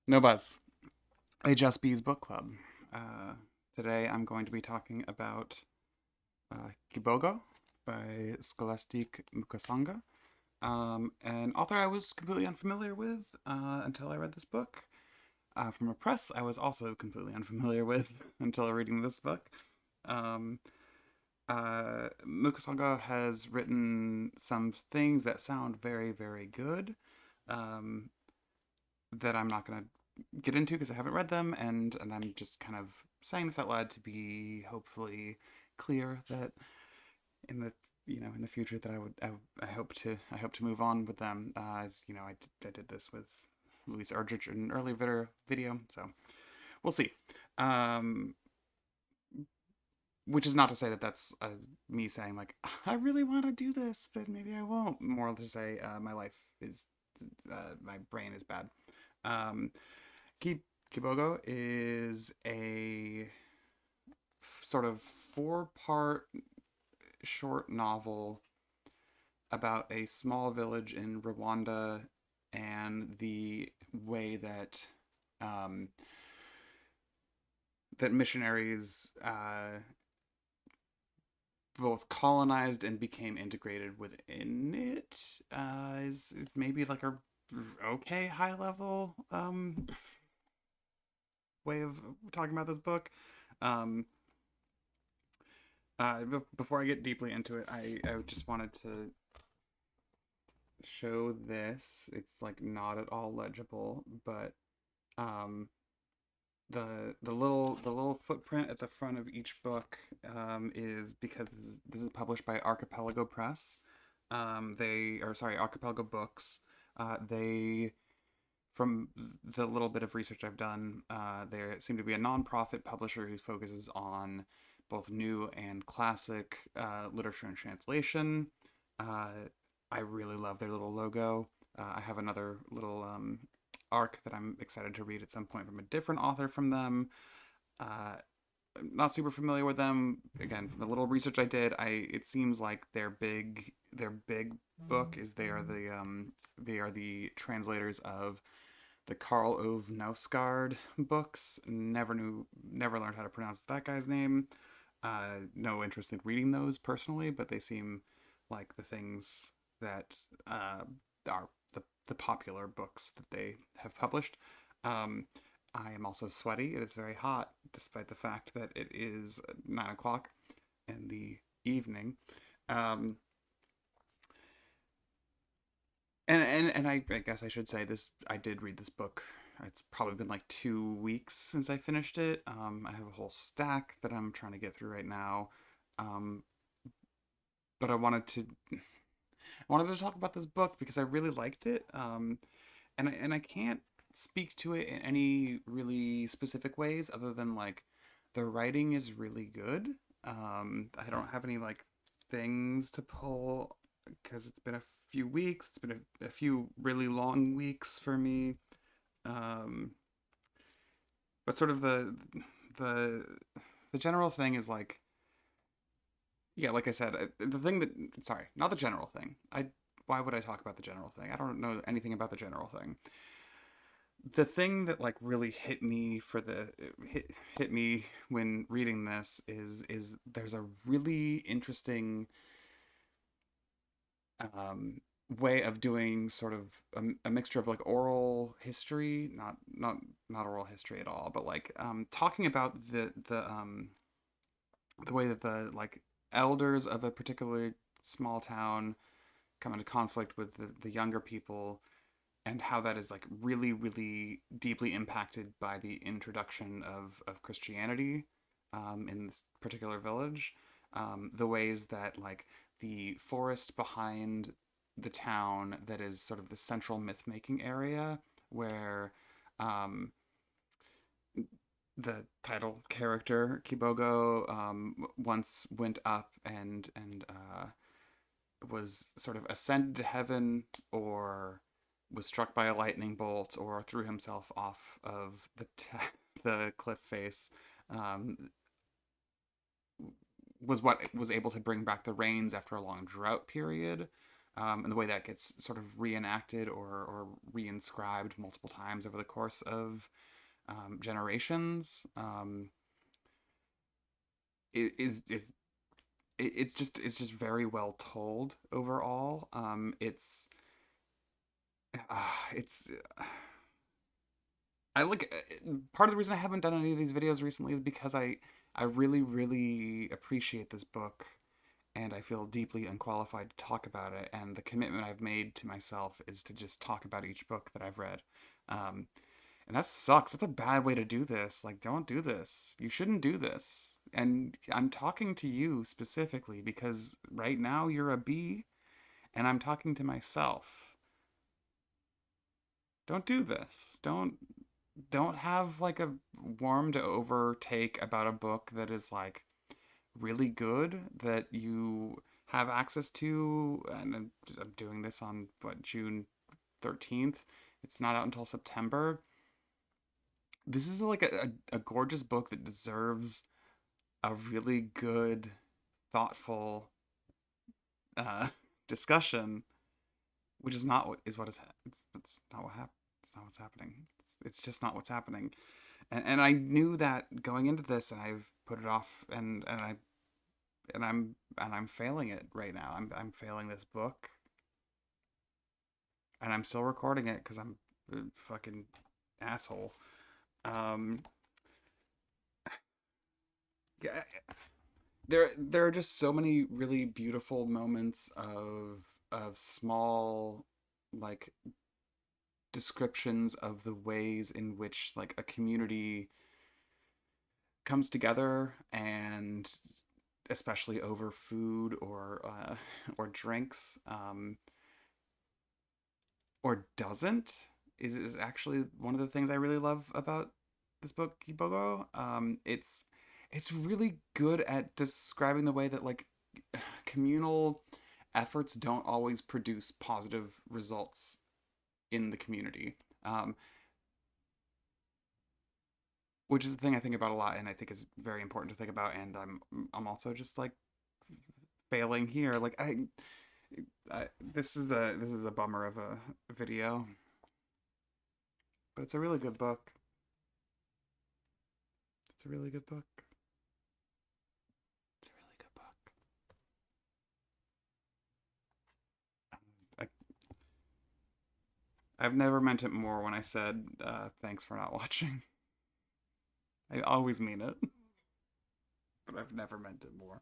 No buzz. A Just Bees book club. Uh, Today I'm going to be talking about Kibogo by Scholastique Mukasonga, an author I was completely unfamiliar with until I read this book. From a press, I was also completely unfamiliar with until reading this book. Um, Mukasonga has written some things that sound very, very good. Um, that I'm not going to get into because I haven't read them, and I'm just kind of saying this out loud to be hopefully clear that in the in the future that I hope to move on with them. I did this with Louise Erdrich in an early video, so we'll see. Um, which is not to say that that's me saying like I really want to do this, but maybe I won't. More to say, my life is my brain is bad. Um, Kibogo is a sort of four-part short novel about a small village in Rwanda and the way that um, that missionaries both colonized and became integrated within it. Is maybe like a okay high level way of talking about this book. Um, Before I get deeply into it, I just wanted to show this. It's like not at all legible, but um, the little footprint at the front of each book is because this is published by Archipelago Press. Archipelago Books. They From the little bit of research I've done, they seem to be a nonprofit publisher who focuses on both new and classic literature and translation. Uh, I really love their little logo. I have another little arc that I'm excited to read at some point from a different author from them. Uh, not super familiar with them. Again, from the little research I did, I it seems like their big book is they are the translators of the Karl Ove Knausgaard books. Never learned how to pronounce that guy's name. No interest in reading those personally, but they seem like the things that are the popular books that they have published. Um, I am also sweaty. It is very hot, despite the fact that it is 9 o'clock in the evening. Um, and I guess I should say this. I did read this book. It's probably been like 2 weeks since I finished it. I have a whole stack that I'm trying to get through right now. Um, but I wanted to talk about this book because I really liked it. And I can't speak to it in any really specific ways other than like the writing is really good. I don't have any like things to pull because it's been a few weeks. It's been a few really long weeks for me. Um, but sort of the the general thing is like, yeah, like I said, the thing that sorry, not the general thing. I Why would I talk about the general thing? I don't know anything about the general thing. The thing that like really hit me when reading this is there's a really interesting um, way of doing sort of a mixture of like oral history, not oral history at all, but like talking about the way that the like elders of a particularly small town come into conflict with the younger people, and how that is like really really deeply impacted by the introduction of Christianity in this particular village. The ways that like the forest behind the town that is sort of the central myth making area where um, the title character Kibogo once went up and was sort of ascended to heaven, or was struck by a lightning bolt, or threw himself off of the cliff face. Um, was what was able to bring back the rains after a long drought period. and the way that gets sort of reenacted or reinscribed multiple times over the course of generations, is it's just very well told overall. It's I like part of the reason I haven't done any of these videos recently is because I really appreciate this book, and I feel deeply unqualified to talk about it. And the commitment I've made to myself is to just talk about each book that I've read. Um, and that sucks. That's a bad way to do this. Like, don't do this. You shouldn't do this. And I'm talking to you specifically because right now you're a B, and I'm talking to myself. Don't do this. Don't have like a warmed over take about a book that is like really good that you have access to. And I'm doing this on what, June 13th. It's not out until September. This is like a gorgeous book that deserves a really good, thoughtful uh, discussion, which is not what is what is it's not what happened. It's not what's happening. It's just not what's happening. And I knew that going into this, and I've put it off, and I'm failing it right now. I'm failing this book, and I'm still recording it because I'm a fucking asshole. Um, yeah, there are just so many really beautiful moments of small, like, descriptions of the ways in which like a community comes together, and especially over food or drinks, or doesn't, is actually one of the things I really love about this book, Kibogo. It's really good at describing the way that like communal efforts don't always produce positive results in the community. Which is the thing I think about a lot, and I think is very important to think about. And I'm also just like failing here. Like this is a bummer of a video, but it's a really good book. It's a really good book. It's a really good book. I, I've never meant it more when I said thanks for not watching. I always mean it, but I've never meant it more.